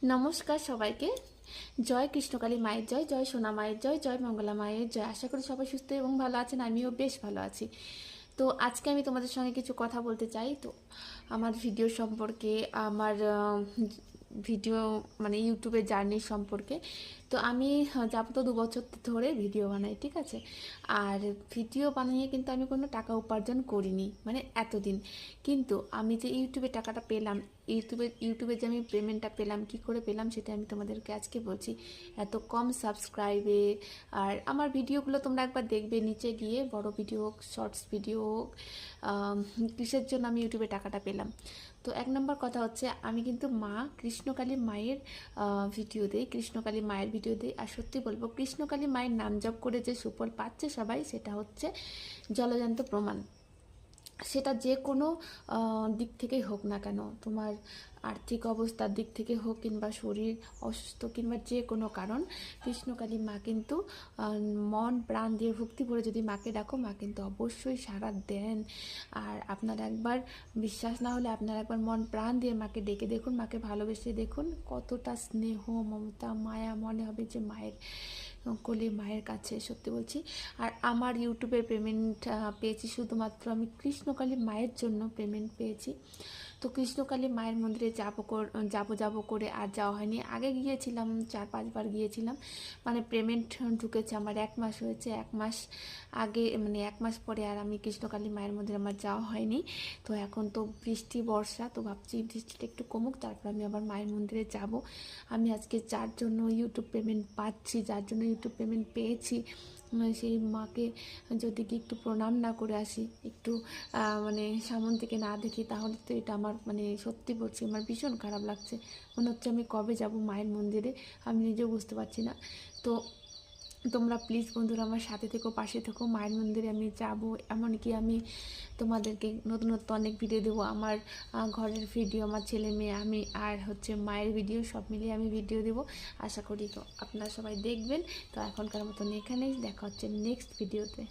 নমস্কার সবাইকে। জয় কৃষ্ণকালী মায়ের জয়, জয় সোনা মায়ের জয়, জয় মঙ্গলা মায়ের জয়। আশা করি সবাই সুস্থ এবং ভালো আছেন, আমিও বেশ ভালো আছি। তো আজকে আমি তোমাদের সঙ্গে কিছু কথা বলতে চাই। তো আমার ভিডিও সম্পর্কে, আমার ভিডিও মানে ইউটিউবের জার্নি সম্পর্কে। তো আমি যাবত 2 বছর ধরে ভিডিও বানাই, ঠিক আছে। আর ভিডিও বানিয়ে কিন্তু আমি কোনো টাকা উপার্জন করিনি মানে এতদিন। কিন্তু আমি যে ইউটিউবে টাকাটা পেলাম, ইউটিউবে যে আমি পেমেন্টটা পেলাম, কি করে পেলাম সেটা আমি তোমাদেরকে আজকে বলছি। এত কম সাবস্ক্রাইবে আর আমার ভিডিওগুলো তোমরা একবার দেখবে, নিচে গিয়ে বড় ভিডিও হোক, শর্টস ভিডিও হোক, কিসের জন্য আমি ইউটিউবে টাকাটা পেলাম। তো 1 নম্বর কথা হচ্ছে, আমি কিন্তু মা কৃষ্ণকালী মায়ের ভিডিও দিই, কৃষ্ণকালী মায়ের ভিডিও দিই। আর সত্যি বলবো, কৃষ্ণকালী মায়ের নাম জপ করে যে সুফল পাচ্ছে সবাই, সেটা হচ্ছে জলজান্ত প্রমাণ। সেটা যে কোনো দিক থেকেই হোক না কেন, তোমার আর্থিক অবস্থার দিক থেকে হোক, কিংবা শরীর অসুস্থ, কিংবা যে কোনো কারণ, কৃষ্ণকালী মা কিন্তু মন প্রাণ দিয়ে ভক্তি করে যদি মাকে ডাকো, মা কিন্তু অবশ্যই সাড়া দেন। আর আপনার একবার বিশ্বাস না হলে আপনার একবার মন প্রাণ দিয়ে মাকে ডেকে দেখুন, মাকে ভালোবেসে দেখুন, কতটা স্নেহ মমতা মায়া মনে হবে যে মায়ের কোলে, মায়ের কাছে। সত্যি বলছি। আর আমার ইউটিউবের পেমেন্ট পেয়েছি শুধুমাত্র আমি কৃষ্ণকালী মায়ের জন্য পেমেন্ট পেয়েছি। তো কৃষ্ণকালী মায়ের মন্দিরে যাবো করে আর যাওয়া হয়নি। আগে গিয়েছিলাম, 4-5 বার গিয়েছিলাম। মানে পেমেন্ট ঢুকেছে আমার 1 মাস হয়েছে, 1 মাস আগে মানে 1 মাস পরে আর আমি কৃষ্ণকালী মায়ের মন্দিরে আমার যাওয়া হয়নি। তো এখন তো বৃষ্টি বর্ষা, তো ভাবছি বৃষ্টিটা একটু কমুক, তারপর আমি আবার মায়ের মন্দিরে যাব। আমি আজকে যার জন্য ইউটিউব পেমেন্ট পাচ্ছি, যার জন্য ইউটিউব পেমেন্ট পেয়েছি, সেই মাকে যদি কি একটু প্রণাম না করে আসি, একটু মানে সামন থেকে না দেখি, তাহলে তো এটা আমার মানে সত্যি বলছি আমার ভীষণ খারাপ লাগছে। মনে হচ্ছে আমি কবে যাব মায়ের মন্দিরে, আমি নিজেও বুঝতে পারছি না। তো তোমরা প্লিজ বন্ধুরা আমার সাথে থেকো, পাশে থেকো। মায়ের মন্দিরে আমি যাব, এমনকি আমি তোমাদেরকে নতুন নতুন অনেক ভিডিও দেবো। আমার ঘরের ভিডিও, আমার ছেলে মেয়ে, আমি আর হচ্ছে মায়ের ভিডিও, সব মিলিয়ে আমি ভিডিও দেবো। আশা করি তো আপনারা সবাই দেখবেন। তো এখনকার মতন এখানেই, দেখা হচ্ছে নেক্সট ভিডিওতে।